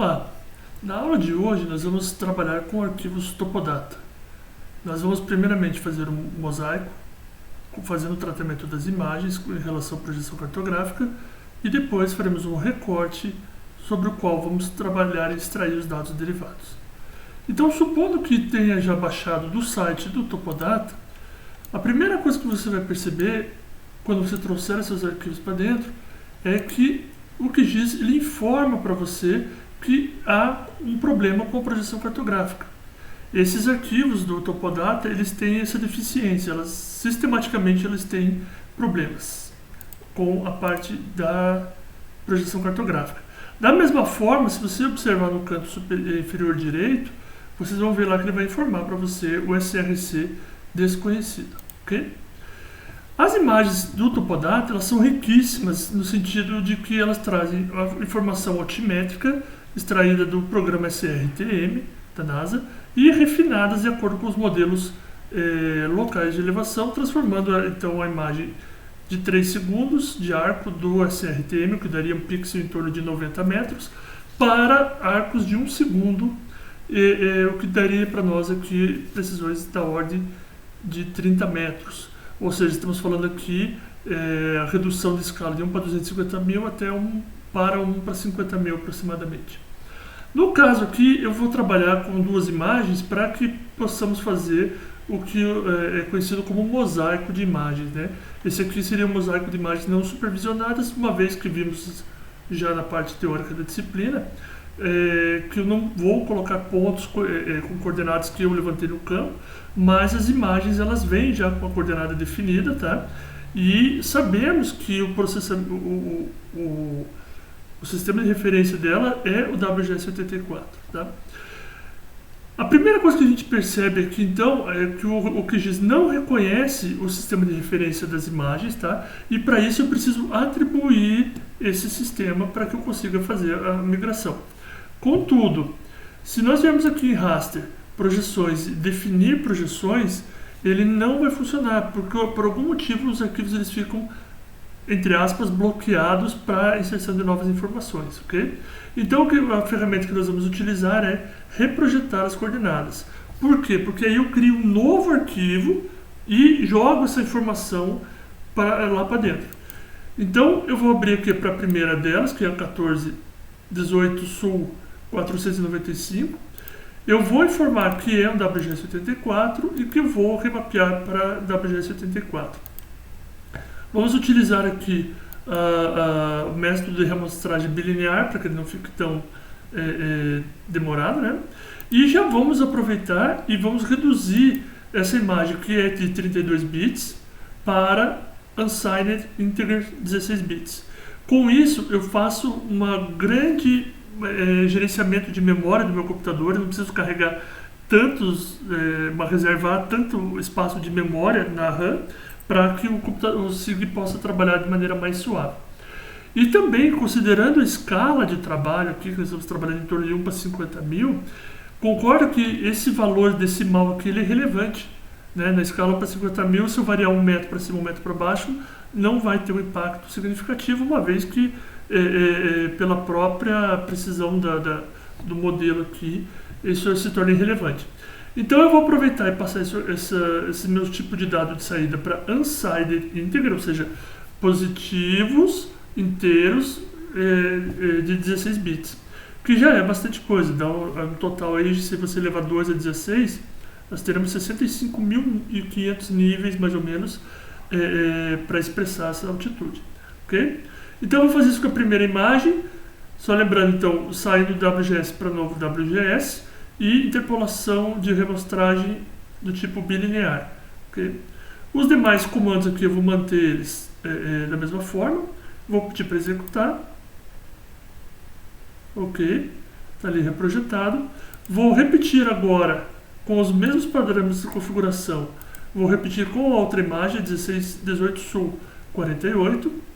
Olá! Na aula de hoje nós vamos trabalhar com arquivos Topodata. Nós vamos primeiramente fazer um mosaico, fazendo o tratamento das imagens em relação à projeção cartográfica, e depois faremos um recorte sobre o qual vamos trabalhar e extrair os dados derivados. Então, supondo que tenha já baixado do site do Topodata, a primeira coisa que você vai perceber quando você trouxer esses arquivos para dentro é que o QGIS ele informa para você que há um problema com a projeção cartográfica. Esses arquivos do Topodata, eles têm essa deficiência, sistematicamente eles têm problemas com a parte da projeção cartográfica. Da mesma forma, se você observar no canto inferior direito, vocês vão ver lá que ele vai informar para você o SRC desconhecido, ok? As imagens do Topodata, elas são riquíssimas no sentido de que elas trazem a informação altimétrica extraída do programa SRTM da NASA e refinadas de acordo com os modelos locais de elevação, transformando então a imagem de 3 segundos de arco do SRTM, que daria um pixel em torno de 90 metros, para arcos de 1 segundo, o que daria para nós aqui precisões da ordem de 30 metros. Ou seja, estamos falando aqui a redução de escala de 1 para 250 mil até 1 para 1 para 50 mil aproximadamente. No caso aqui, eu vou trabalhar com duas imagens para que possamos fazer o que é conhecido como mosaico de imagens, né? Esse aqui seria um mosaico de imagens não supervisionadas, uma vez que vimos já na parte teórica da disciplina, que eu não vou colocar pontos com coordenadas que eu levantei no campo, mas as imagens elas vêm já com a coordenada definida, tá? E sabemos que o processamento, o sistema de referência dela é o WGS84, tá? A primeira coisa que a gente percebe aqui, então, é que o QGIS não reconhece o sistema de referência das imagens, tá? E para isso eu preciso atribuir esse sistema para que eu consiga fazer a migração. Contudo, se nós viemos aqui em raster, projeções e definir projeções, ele não vai funcionar, porque por algum motivo os arquivos eles ficam, entre aspas, bloqueados para a inserção de novas informações, ok? Então a ferramenta que nós vamos utilizar é reprojetar as coordenadas. Por quê? Porque aí eu crio um novo arquivo e jogo essa informação lá para dentro. Então eu vou abrir aqui para a primeira delas, que é a 1418 Sul 495. Eu vou informar que é um WGS84 e que eu vou remapear para WGS84. Vamos utilizar aqui o método de remostragem bilinear, para que ele não fique tão demorado, né? E já vamos aproveitar e vamos reduzir essa imagem, que é de 32 bits, para Unsigned Integer 16 bits. Com isso, eu faço uma grande gerenciamento de memória do meu computador, eu não preciso carregar reservar tanto espaço de memória na RAM, para que o SIG possa trabalhar de maneira mais suave. E também, considerando a escala de trabalho aqui, que nós estamos trabalhando em torno de 1 para 50 mil, concordo que esse valor decimal aqui ele é relevante, né? Na escala para 50 mil, se eu variar 1 metro para cima, 1 metro para baixo, não vai ter um impacto significativo, uma vez que, pela própria precisão do modelo aqui, isso se torna irrelevante. Então eu vou aproveitar e passar esse meu tipo de dado de saída para unsigned integer, ou seja, positivos inteiros de 16 bits, que já é bastante coisa. Dá um total aí, se você levar 2 a 16, nós teremos 65.500 níveis, mais ou menos, para expressar essa altitude. Ok? Então eu vou fazer isso com a primeira imagem, só lembrando então, saindo do WGS para novo WGS, e interpolação de remostragem do tipo bilinear. Okay? Os demais comandos aqui eu vou manter eles da mesma forma. Vou pedir para executar. Ok, está ali reprojetado. Vou repetir agora com os mesmos padrões de configuração. Vou repetir com a outra imagem, 18 Sul 48.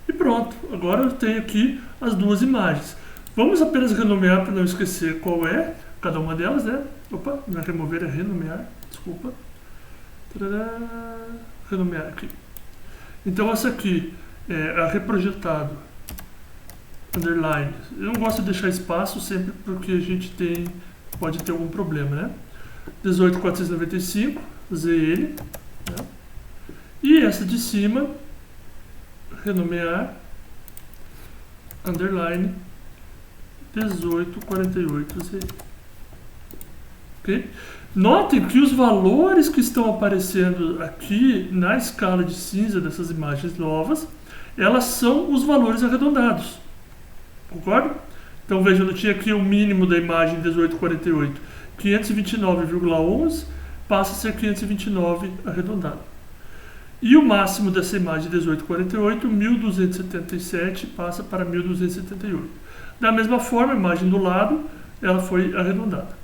E pronto, agora eu tenho aqui as duas imagens. Vamos apenas renomear para não esquecer qual é cada uma delas, né? Opa, não é remover, é renomear, desculpa. Tadá, renomear aqui. Então essa aqui é a reprojetado underline. Eu não gosto de deixar espaço sempre porque a gente pode ter algum problema, né? 18.495, ZL, né? E essa de cima, renomear, underline, 18.48ZL. Ok? Notem que os valores que estão aparecendo aqui na escala de cinza dessas imagens novas, elas são os valores arredondados. Concorda? Então veja, eu tinha aqui o mínimo da imagem 1848, 529,11 passa a ser 529 arredondado. E o máximo dessa imagem 1848, 1277 passa para 1278. Da mesma forma, a imagem do lado, ela foi arredondada.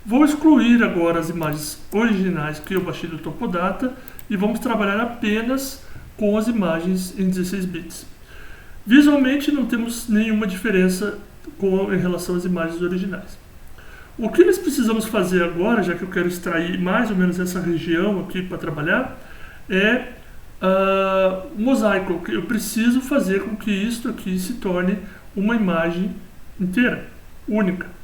Vou excluir agora as imagens originais que eu baixei do Topodata e vamos trabalhar apenas com as imagens em 16 bits. Visualmente não temos nenhuma diferença em relação às imagens originais. O que nós precisamos fazer agora, já que eu quero extrair mais ou menos essa região aqui para trabalhar, é mosaico. Eu preciso fazer com que isto aqui se torne uma imagem inteira, única.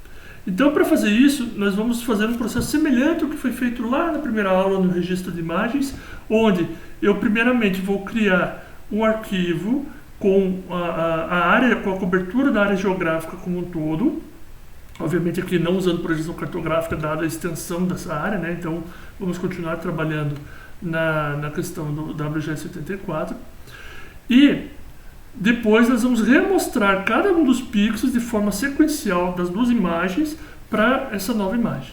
Então, para fazer isso, nós vamos fazer um processo semelhante ao que foi feito lá na primeira aula no registro de imagens, onde eu primeiramente vou criar um arquivo com a área, com a cobertura da área geográfica como um todo. Obviamente aqui não usando projeção cartográfica, dada a extensão dessa área, né? Então vamos continuar trabalhando na questão do WGS84. E depois nós vamos remostrar cada um dos pixels de forma sequencial das duas imagens para essa nova imagem.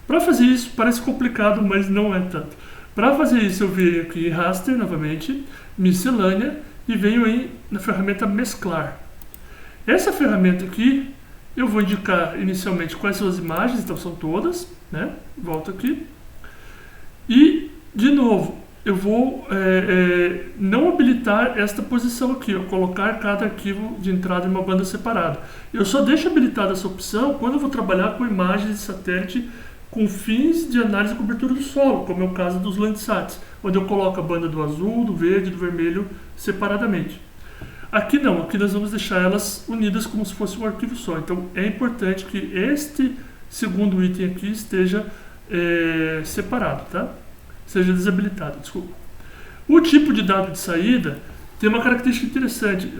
Para fazer isso, parece complicado, mas não é tanto. Para fazer isso, eu venho aqui em Raster, novamente, miscelânea, e venho aí na ferramenta mesclar. Essa ferramenta aqui, eu vou indicar inicialmente quais são as imagens, então são todas, né? Volto aqui. E, de novo, eu vou não habilitar esta posição aqui, ó, colocar cada arquivo de entrada em uma banda separada. Eu só deixo habilitada essa opção quando eu vou trabalhar com imagens de satélite com fins de análise e cobertura do solo, como é o caso dos Landsats, onde eu coloco a banda do azul, do verde e do vermelho separadamente. Aqui não, aqui nós vamos deixar elas unidas como se fosse um arquivo só. Então é importante que este segundo item aqui esteja separado, tá? Seja desabilitado, desculpa. O tipo de dado de saída tem uma característica interessante.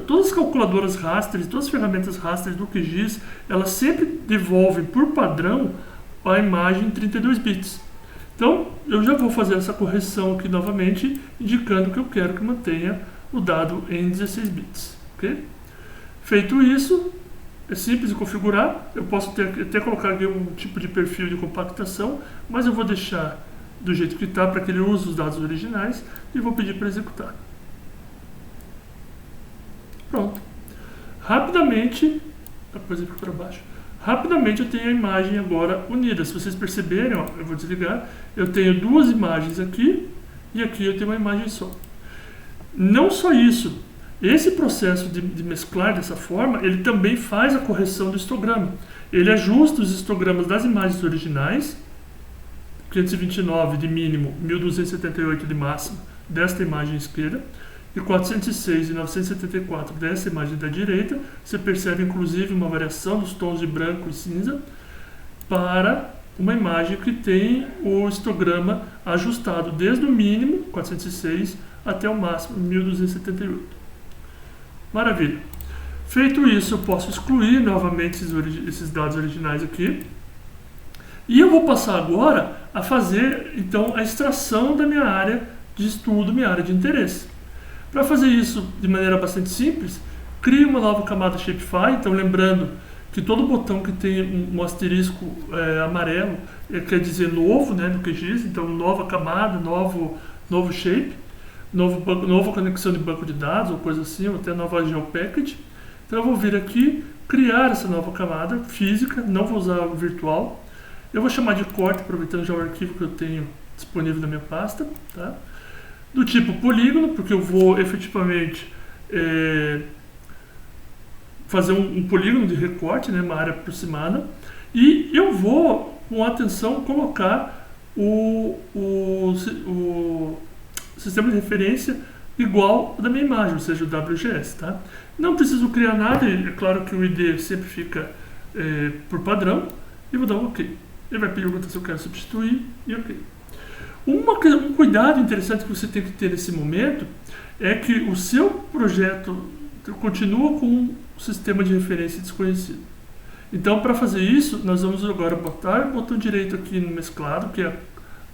Todas as calculadoras raster, todas as ferramentas raster do QGIS, elas sempre devolvem por padrão a imagem em 32 bits. Então eu já vou fazer essa correção aqui novamente, indicando que eu quero que mantenha o dado em 16 bits. Okay? Feito isso, é simples de configurar. Eu posso até colocar aqui um tipo de perfil de compactação, mas eu vou deixar do jeito que está para que ele use os dados originais e vou pedir para executar. Pronto. Rapidamente, depois eu fico para baixo. Rapidamente eu tenho a imagem agora unida. Se vocês perceberem, ó, eu vou desligar, eu tenho duas imagens aqui e aqui eu tenho uma imagem só. Não só isso, esse processo de mesclar dessa forma, ele também faz a correção do histograma. Ele ajusta os histogramas das imagens originais, 529 de mínimo, 1278 de máximo, desta imagem esquerda, e 406 e 974 dessa imagem da direita. Você percebe inclusive uma variação dos tons de branco e cinza para uma imagem que tem o histograma ajustado desde o mínimo, 406, até o máximo, 1278. Maravilha. Feito isso, eu posso excluir novamente esses dados originais aqui. E eu vou passar agora a fazer, então, a extração da minha área de estudo, minha área de interesse. Para fazer isso de maneira bastante simples, crie uma nova camada Shapefile. Então, lembrando que todo botão que tem um asterisco amarelo quer dizer novo, né, no QGIS. Então, nova camada, novo shape, nova conexão de banco de dados ou coisa assim, ou até nova GeoPackage. Então, eu vou vir aqui, criar essa nova camada física, não vou usar o virtual. Eu vou chamar de corte, aproveitando já o arquivo que eu tenho disponível na minha pasta, tá? Do tipo polígono, porque eu vou efetivamente fazer um polígono de recorte, né, uma área aproximada, e eu vou, com atenção, colocar o sistema de referência igual da minha imagem, ou seja, o WGS, tá? Não preciso criar nada, é claro que o ID sempre fica por padrão, e vou dar um OK. Ele vai perguntar se eu quero substituir, e OK. Um cuidado interessante que você tem que ter nesse momento é que o seu projeto continua com um sistema de referência desconhecido. Então, para fazer isso, nós vamos agora botar o botão direito aqui no mesclado, que é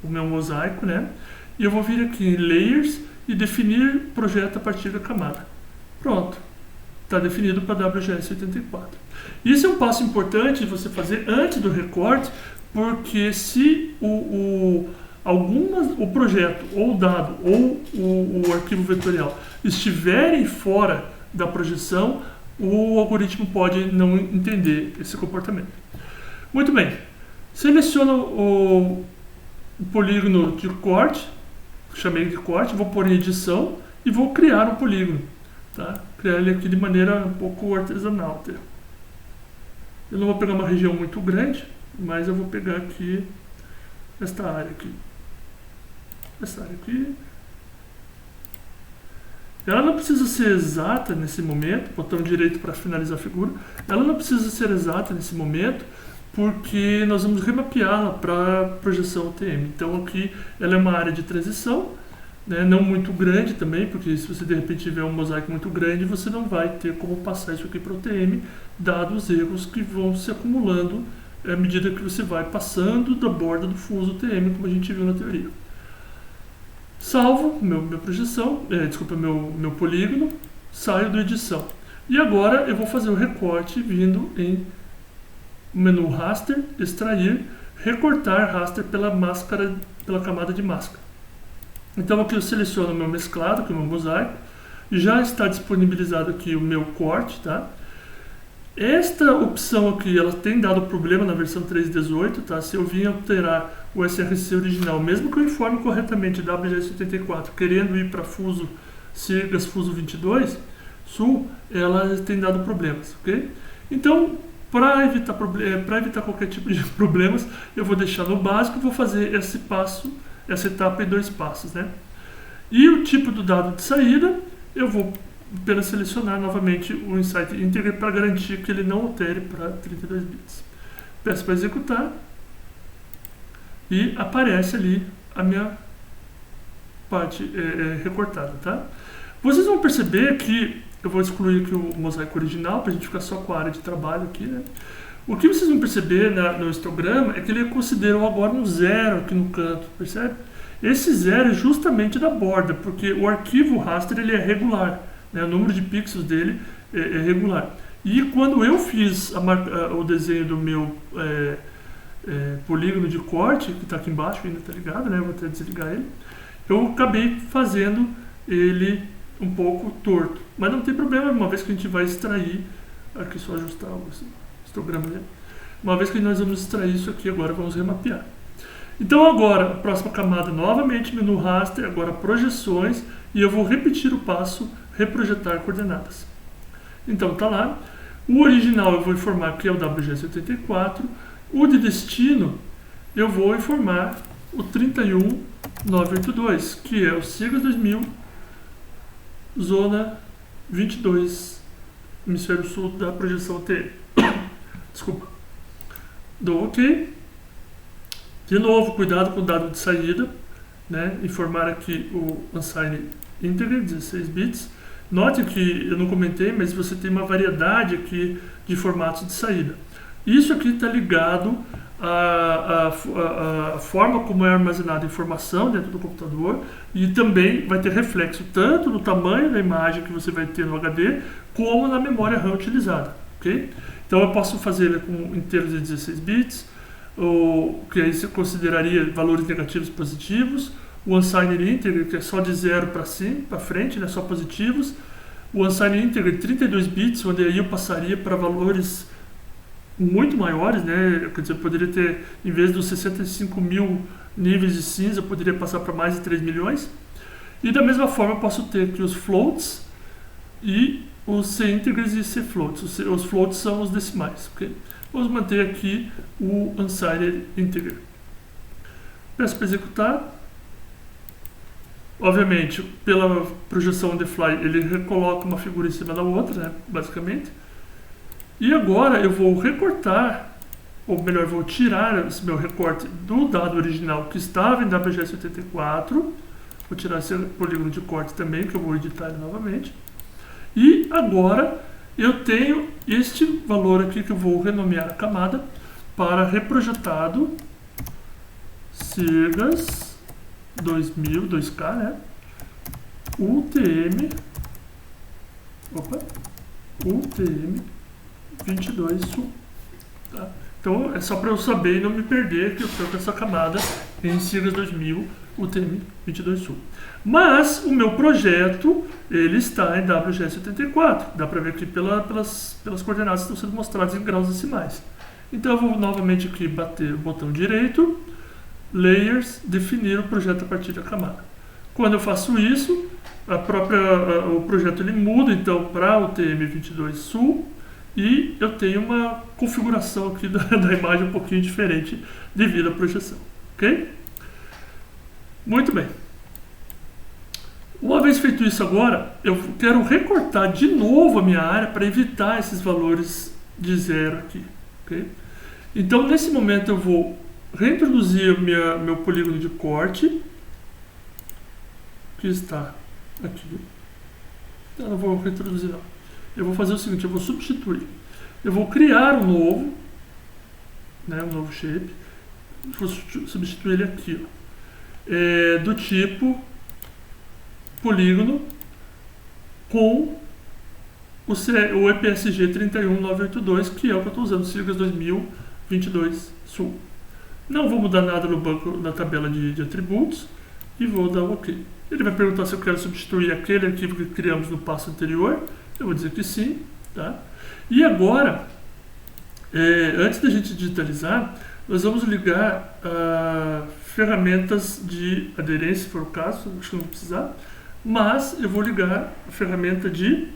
o meu mosaico, né? E eu vou vir aqui em Layers e definir projeto a partir da camada. Pronto. Está definido para WGS84. Isso é um passo importante de você fazer antes do recorte, porque se o projeto, ou o dado, ou o arquivo vetorial estiverem fora da projeção, o algoritmo pode não entender esse comportamento. Muito bem. Seleciono o polígono de corte, chamei de corte, vou pôr em edição e vou criar um polígono. Tá? Criar ele aqui de maneira um pouco artesanal. Até. Eu não vou pegar uma região muito grande, mas eu vou pegar aqui esta área aqui. Essa área aqui. Ela não precisa ser exata nesse momento, botão direito para finalizar a figura. Ela não precisa ser exata nesse momento, porque nós vamos remapeá-la para projeção UTM. Então aqui ela é uma área de transição, né, não muito grande também, porque se você de repente tiver um mosaico muito grande, você não vai ter como passar isso aqui para o UTM, dado os erros que vão se acumulando à medida que você vai passando da borda do fuso UTM, como a gente viu na teoria. Salvo minha projeção, meu polígono, saio do edição. E agora eu vou fazer o recorte vindo em menu raster, extrair, recortar raster pela camada de máscara. Então aqui eu seleciono o meu mesclado, que é o meu mosaico, já está disponibilizado aqui o meu corte, tá? Esta opção aqui, ela tem dado problema na versão 3.18, tá? Se eu vim alterar o SRC original, mesmo que eu informe corretamente WGS84, querendo ir para fuso Sirgas Fuso 22 Sul, ela tem dado problemas, ok? Então, para evitar qualquer tipo de problemas, eu vou deixar no básico e vou fazer essa etapa em 2 passos, né? E o tipo do dado de saída, eu vou apenas selecionar novamente o Insight Integer para garantir que ele não altere para 32 bits. Peço para executar e aparece ali a minha parte recortada, tá? Vocês vão perceber que eu vou excluir aqui o mosaico original para a gente ficar só com a área de trabalho aqui, né? O que vocês vão perceber no histograma é que ele considerou agora um 0 aqui no canto, percebe? Esse 0 é justamente da borda, porque o arquivo raster ele é regular, né? O número de pixels dele é regular. E quando eu fiz o desenho do meu polígono de corte, que está aqui embaixo, ainda está ligado, né? Eu vou até desligar ele. Eu acabei fazendo ele um pouco torto. Mas não tem problema, uma vez que a gente vai extrair, aqui só ajustar o histograma, né? Uma vez que nós vamos extrair isso aqui, agora vamos remapear. Então agora, a próxima camada, novamente, menu raster, agora projeções, e eu vou repetir o passo, reprojetar coordenadas. Então tá lá. O original eu vou informar que é o WGS84. O de destino eu vou informar o 31982, que é o Sirgas 2000, zona 22, hemisfério sul da projeção UTM. Desculpa. Dou OK. De novo, cuidado com o dado de saída, né? Informar aqui o unsigned integer, 16 bits. Note que eu não comentei, mas você tem uma variedade aqui de formatos de saída. Isso aqui está ligado à forma como é armazenada a informação dentro do computador, e também vai ter reflexo tanto no tamanho da imagem que você vai ter no HD, como na memória RAM utilizada. Okay? Então eu posso fazer ele com inteiros de 16 bits, que aí você consideraria valores negativos e positivos. O unsigned integer, que é só de 0 para cima, para frente, né, só positivos. O unsigned integer 32 bits, onde aí eu passaria para valores muito maiores, né? Quer dizer, eu poderia ter, em vez dos 65 mil níveis de cinza, eu poderia passar para mais de 3 milhões. E da mesma forma eu posso ter aqui os floats e os C-integers e C-floats. Os floats são os decimais, ok? Vamos manter aqui o unsigned integer. Peço para executar. Obviamente, pela projeção on the fly, ele recoloca uma figura em cima da outra, né, basicamente. E agora eu vou recortar, ou melhor, vou tirar esse meu recorte do dado original que estava em WGS84. Vou tirar esse polígono de corte também, que eu vou editar ele novamente. E agora eu tenho este valor aqui que eu vou renomear a camada para reprojetado Sirgas 2000, 2K, né? UTM 22 Sul. Tá? Então é só para eu saber e não me perder que eu estou com essa camada em Sirgas 2000 UTM 22 Sul. Mas o meu projeto ele está em WGS84. Dá para ver aqui pelas coordenadas que estão sendo mostradas em graus decimais. Então eu vou novamente aqui bater o botão direito, Layers, definir o projeto a partir da camada. Quando eu faço isso, o projeto ele muda então para o TM22 Sul e eu tenho uma configuração aqui da imagem um pouquinho diferente devido à projeção. Ok? Muito bem. Uma vez feito isso agora, eu quero recortar de novo a minha área para evitar esses valores de zero aqui. Okay? Então, nesse momento, eu vou reintroduzir meu polígono de corte, que está aqui. Eu não vou reintroduzir, não. Eu vou fazer o seguinte, eu vou substituir. Eu vou criar um novo, né, um novo shape. Vou substituir ele aqui, ó. Do tipo polígono com o EPSG 31982, que é o que eu estou usando, Sirgas 2022 Sul. Não vou mudar nada no banco, na tabela de atributos, e vou dar um OK. Ele vai perguntar se eu quero substituir aquele arquivo que criamos no passo anterior. Eu vou dizer que sim. Tá? E agora, antes da gente digitalizar, nós vamos ligar ferramentas de aderência, se for o caso, acho que não vou precisar, mas eu vou ligar a ferramenta de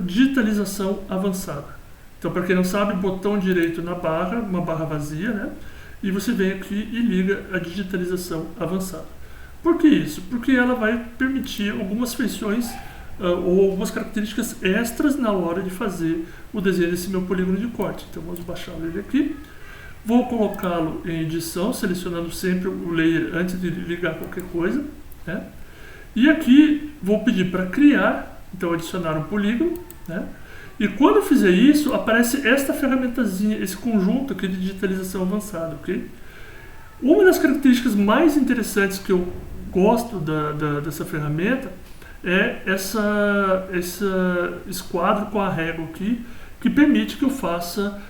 digitalização avançada. Então, para quem não sabe, botão direito na barra, uma barra vazia, né? E você vem aqui e liga a digitalização avançada. Por que isso? Porque ela vai permitir algumas feições ou algumas características extras na hora de fazer o desenho desse meu polígono de corte. Então, vamos baixar ele aqui. Vou colocá-lo em edição, selecionando sempre o layer antes de ligar qualquer coisa, né? E aqui vou pedir para criar, então adicionar um polígono, né? E quando eu fizer isso, aparece esta ferramentazinha, esse conjunto aqui de digitalização avançada, ok? Uma das características mais interessantes que eu gosto dessa ferramenta é esse esquadro com a régua aqui, que permite que eu faça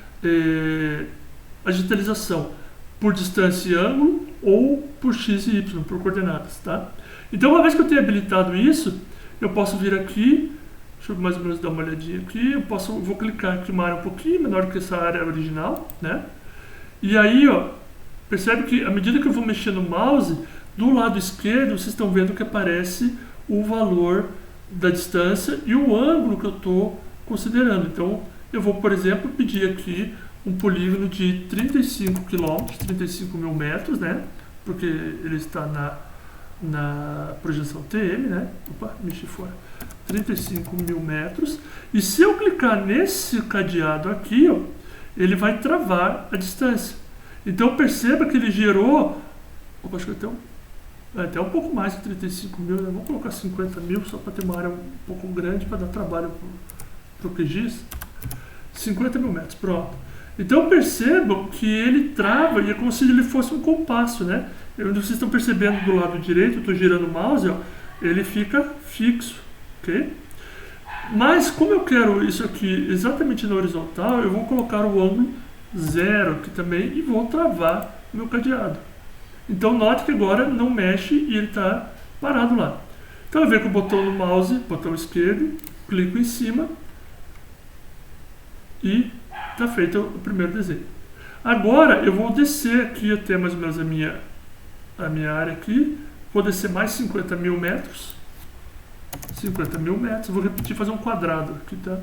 a digitalização por distância e ângulo ou por x e y, por coordenadas, tá? Então, uma vez que eu tenho habilitado isso, eu posso vir aqui, deixa eu mais ou menos dar uma olhadinha aqui, vou clicar aqui uma área um pouquinho menor do que essa área original, né? E aí, ó, percebe que à medida que eu vou mexer no mouse, do lado esquerdo, vocês estão vendo que aparece o valor da distância e o ângulo que eu estou considerando. Então, eu vou, por exemplo, pedir aqui um polígono de 35 km, 35 mil metros, né? Porque ele está na projeção TM, né? Opa, mexi fora. 35 mil metros. E se eu clicar nesse cadeado aqui, ó, ele vai travar a distância. Então perceba que ele gerou... Opa, acho que até um pouco mais de 35 mil, né? Vamos colocar 50 mil só para ter uma área um pouco grande para dar trabalho para o QGIS. 50 mil metros, pronto. Então percebam que ele trava e é como se ele fosse um compasso, né? Vocês estão percebendo do lado direito, eu estou girando o mouse, ó, ele fica fixo, ok? Mas como eu quero isso aqui exatamente na horizontal, eu vou colocar o ângulo 0 aqui também e vou travar o meu cadeado. Então note que agora não mexe e ele está parado lá. Então eu venho com o botão do mouse, botão esquerdo, clico em cima e está feito o primeiro desenho. Agora eu vou descer aqui até mais ou menos a minha área aqui, vou descer mais 50 mil metros, 50 mil metros, vou repetir, fazer um quadrado aqui, tá?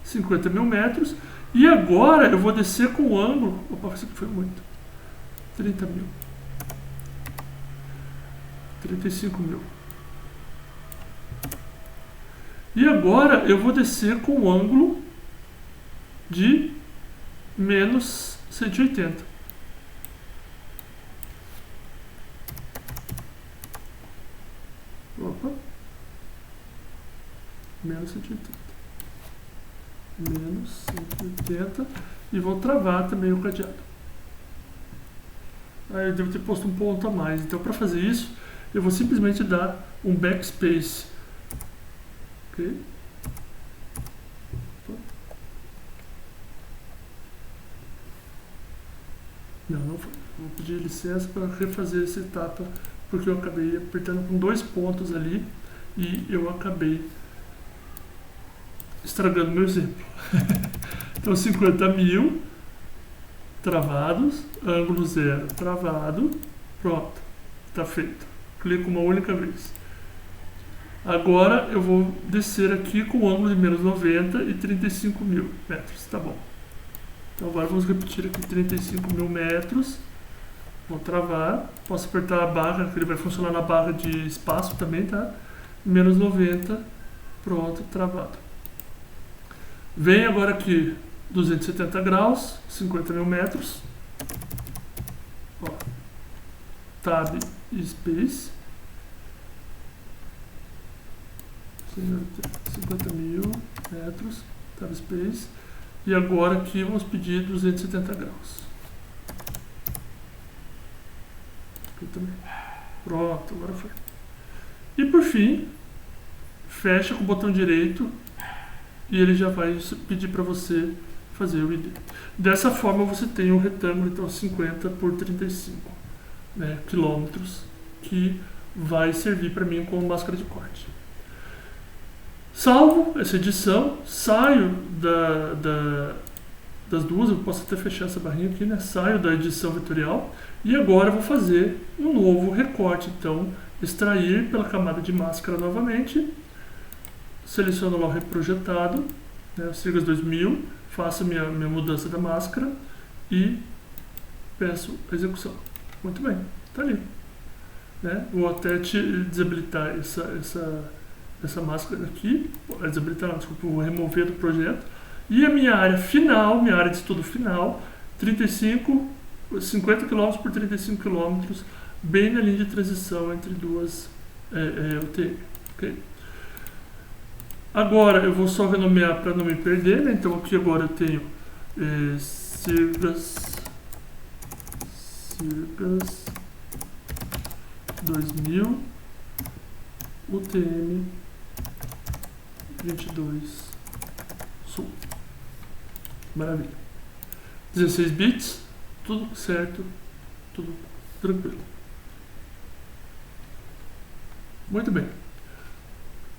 50 mil metros, e agora eu vou descer com o ângulo, opa, isso aqui foi muito, 30 mil. 35 mil. E agora eu vou descer com o ângulo de menos 180. Opa. Menos 180. Menos 180. E vou travar também o cadeado. Aí eu devo ter posto um ponto a mais. Então, para fazer isso, eu vou simplesmente dar um backspace. Ok? Não foi. Vou pedir licença para refazer essa etapa, porque eu acabei apertando com 2 pontos ali e eu acabei estragando meu exemplo. Então, 50 mil travados, ângulo 0 travado, pronto, está feito. Clico uma única vez. Agora eu vou descer aqui com o ângulo de menos 90 e 35 mil metros, tá bom. Então agora vamos repetir aqui 35 mil metros. Vou travar, posso apertar a barra, que ele vai funcionar na barra de espaço também, tá? Menos 90, pronto, travado. Vem agora aqui 270 graus, 50 mil metros. Ó, tab e space. 50 mil metros, tab space. E agora aqui vamos pedir 270 graus. Aqui também. Pronto, agora foi. E por fim, fecha com o botão direito e ele já vai pedir para você fazer o ID. Dessa forma você tem um retângulo, então 50 por 35 quilômetros, que vai servir para mim como máscara de corte. Salvo essa edição, saio das duas, eu posso até fechar essa barrinha aqui, né? Saio da edição vetorial e agora eu vou fazer um novo recorte. Então, extrair pela camada de máscara novamente, seleciono lá o reprojetado, né? Sigas 2000, faço minha mudança da máscara e peço a execução. Muito bem, está ali. Né? Vou até desabilitar essa máscara aqui, desabilitar, desculpa, vou remover do projeto. E a minha área final, minha área de estudo final, 50 km por 35 km, bem na linha de transição entre duas UTM. Okay? Agora eu vou só renomear para não me perder, né? Então aqui agora eu tenho Sirgas 2000 UTM 22 Sul. Maravilha. 16 bits, tudo certo, tudo tranquilo. Muito bem.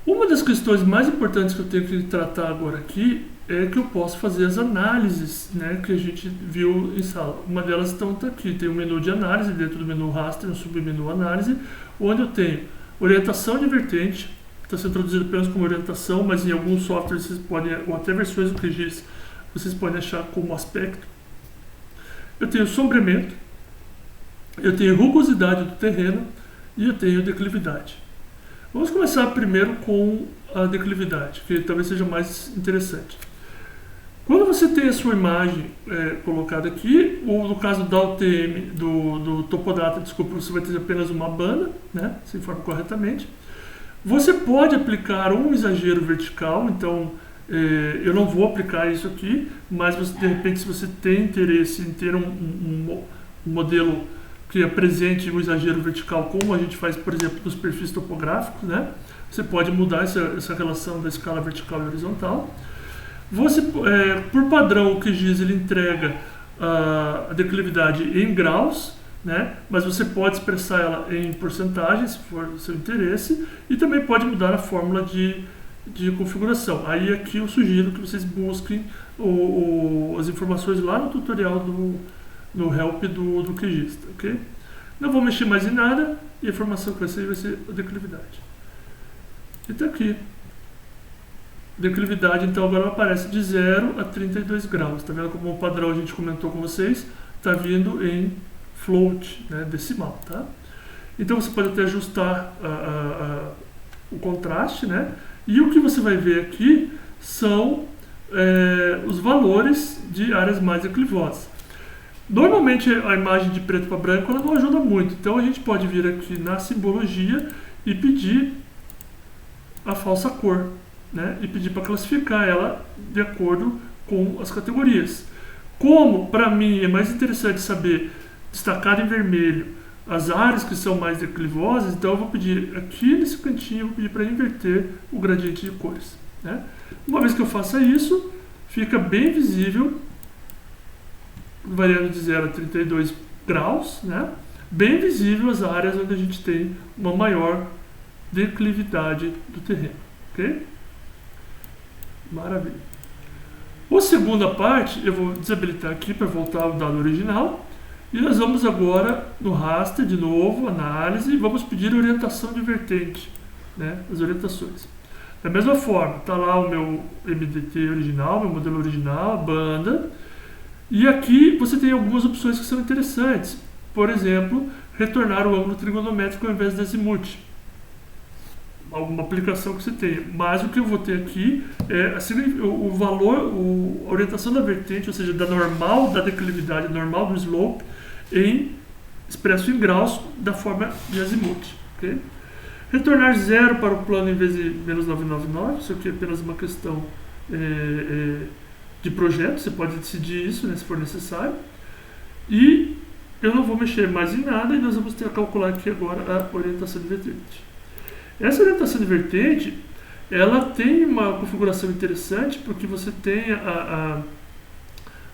Uma das questões mais importantes que eu tenho que tratar agora aqui é que eu posso fazer as análises, né, que a gente viu em sala. Uma delas está aqui, tem um menu de análise, dentro do menu raster, um submenu análise, onde eu tenho orientação de vertente, está sendo traduzido apenas como orientação, mas em alguns softwares vocês podem, ou até versões do QGIS, vocês podem achar como aspecto. Eu tenho sombreamento, eu tenho rugosidade do terreno e eu tenho declividade. Vamos começar primeiro com a declividade, que talvez seja mais interessante. Quando você tem a sua imagem colocada aqui, ou no caso da UTM, do Topodata, desculpa, você vai ter apenas uma banda, né, se informa corretamente. Você pode aplicar um exagero vertical, então eu não vou aplicar isso aqui, mas você, de repente, se você tem interesse em ter um modelo que apresente o exagero vertical, como a gente faz, por exemplo, nos perfis topográficos, né? Você pode mudar essa relação da escala vertical e horizontal. Você, por padrão, o QGIS ele entrega a declividade em graus, né? Mas você pode expressar ela em porcentagem, se for do seu interesse, e também pode mudar a fórmula de configuração. Aí aqui eu sugiro que vocês busquem as informações lá no tutorial no help do QGIS, ok? Não vou mexer mais em nada e a informação que vai ser a declividade. E está aqui. Declividade, então, agora aparece de 0 a 32 graus. Está vendo como o padrão a gente comentou com vocês? Está vindo em float, né, decimal, tá? Então você pode até ajustar o contraste, né? E o que você vai ver aqui são os valores de áreas mais eclivosas. Normalmente a imagem de preto para branco ela não ajuda muito, então a gente pode vir aqui na simbologia e pedir a falsa cor, né? E pedir para classificar ela de acordo com as categorias. Como para mim é mais interessante saber destacar em vermelho as áreas que são mais declivosas, então eu vou pedir aqui nesse cantinho, eu vou pedir para inverter o gradiente de cores, né? Uma vez que eu faça isso, fica bem visível, variando de 0 a 32 graus, né? Bem visível as áreas onde a gente tem uma maior declividade do terreno, ok? Maravilha. A segunda parte eu vou desabilitar aqui para voltar ao dado original e nós vamos agora no raster de novo, análise, e vamos pedir orientação de vertente, né? As orientações. Da mesma forma, está lá o meu MDT original, meu modelo original, a banda. E aqui você tem algumas opções que são interessantes. Por exemplo, retornar o ângulo trigonométrico ao invés de azimuth. Alguma aplicação que você tenha. Mas o que eu vou ter aqui é o valor, a orientação da vertente, ou seja, da normal da declividade, normal do slope, expresso em graus da forma de azimuth. Okay? Retornar 0 para o plano em vez de menos 999. Isso aqui é apenas uma questão de projeto, você pode decidir isso, né, se for necessário. E eu não vou mexer mais em nada e nós vamos ter a calcular aqui agora a orientação de vertente. Essa orientação de vertente, ela tem uma configuração interessante porque você tem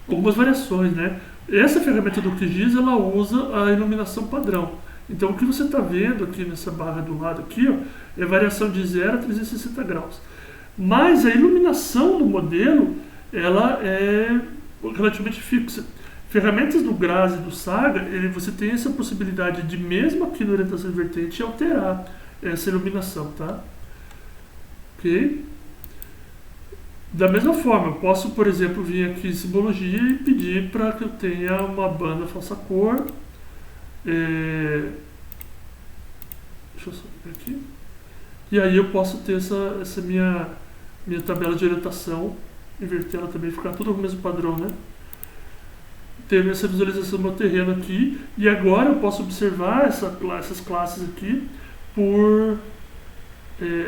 algumas variações, né? Essa ferramenta do QGIS, ela usa a iluminação padrão. Então o que você está vendo aqui nessa barra do lado aqui, ó, é variação de 0 a 360 graus. Mas a iluminação do modelo ela é relativamente fixa. Ferramentas do GRAS e do Saga, você tem essa possibilidade de, mesmo aqui na orientação de vertente, alterar essa iluminação, tá? Ok? Da mesma forma, eu posso, por exemplo, vir aqui em simbologia e pedir para que eu tenha uma banda falsa cor. Deixa eu só ver aqui. E aí eu posso ter essa minha tabela de orientação, inverter ela também, ficar tudo no mesmo padrão, né? Ter essa visualização do meu terreno aqui, e agora eu posso observar essas classes aqui por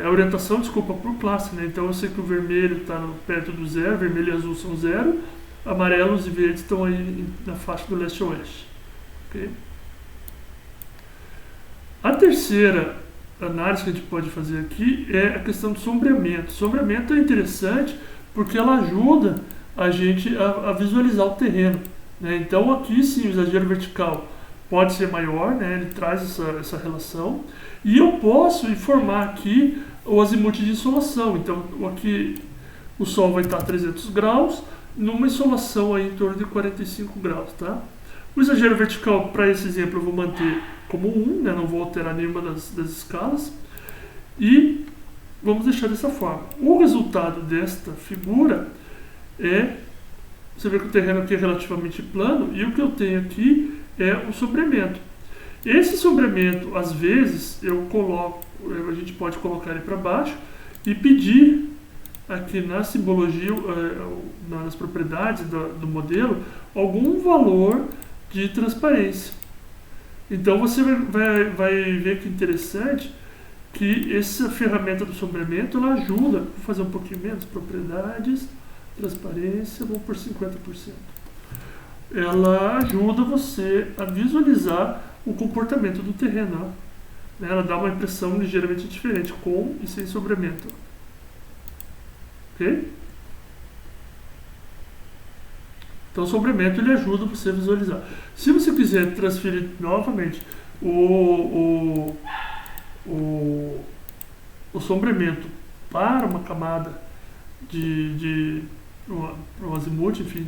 a orientação, desculpa, por classe, né? Então eu sei que o vermelho está perto do 0, vermelho e azul são 0, amarelos e verdes estão aí na faixa do leste-oeste. Okay? A terceira análise que a gente pode fazer aqui é a questão do sombreamento. Sombreamento é interessante porque ela ajuda a gente a visualizar o terreno, né? Então aqui sim o exagero vertical pode ser maior, né? Ele traz essa relação, e eu posso informar aqui o azimuth de insolação. Então aqui o Sol vai estar a 300 graus numa insolação aí em torno de 45 graus, tá? O exagero vertical, para esse exemplo, eu vou manter como 1, né? Não vou alterar nenhuma das escalas, e vamos deixar dessa forma. O resultado desta figura você vê que o terreno aqui é relativamente plano, e o que eu tenho aqui é o sombreamento. Esse sombreamento, às vezes, a gente pode colocar ele para baixo e pedir aqui na simbologia, nas propriedades do modelo, algum valor de transparência. Então você vai ver que é interessante que essa ferramenta do sombreamento ela ajuda. Vou fazer um pouquinho menos, propriedades, transparência, vou por 50%. Ela ajuda você a visualizar o comportamento do terreno, né? Ela dá uma impressão ligeiramente diferente, com e sem sombreamento. Ok? Então o sombreamento ele ajuda você a visualizar. Se você quiser transferir novamente o sombreamento para uma camada de um azimuth, enfim,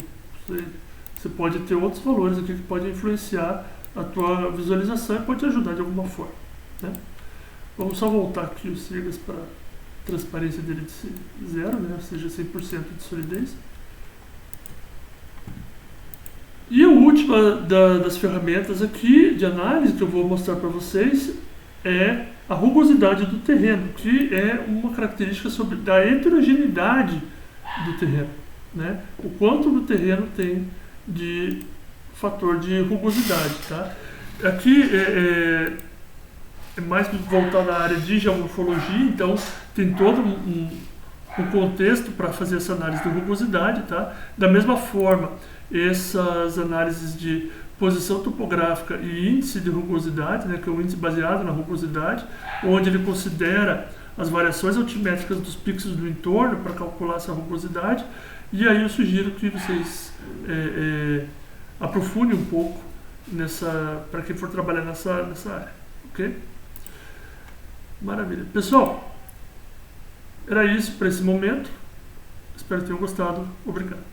você pode ter outros valores aqui que podem influenciar a tua visualização e pode te ajudar de alguma forma, né? Vamos só voltar aqui o Sigas para a transparência dele de 0, né? Ou seja, 100% de solidez. E o último última das ferramentas aqui de análise que eu vou mostrar para vocês é a rugosidade do terreno, que é uma característica da heterogeneidade do terreno, né? O quanto do terreno tem de fator de rugosidade, tá? Aqui é mais voltado à área de geomorfologia, então tem todo um contexto para fazer essa análise de rugosidade, tá? Da mesma forma, essas análises de posição topográfica e índice de rugosidade, né, que é o índice baseado na rugosidade, onde ele considera as variações altimétricas dos pixels do entorno para calcular essa rugosidade. E aí eu sugiro que vocês aprofundem um pouco para quem for trabalhar nessa área, ok? Maravilha. Pessoal, era isso para esse momento. Espero que tenham gostado. Obrigado.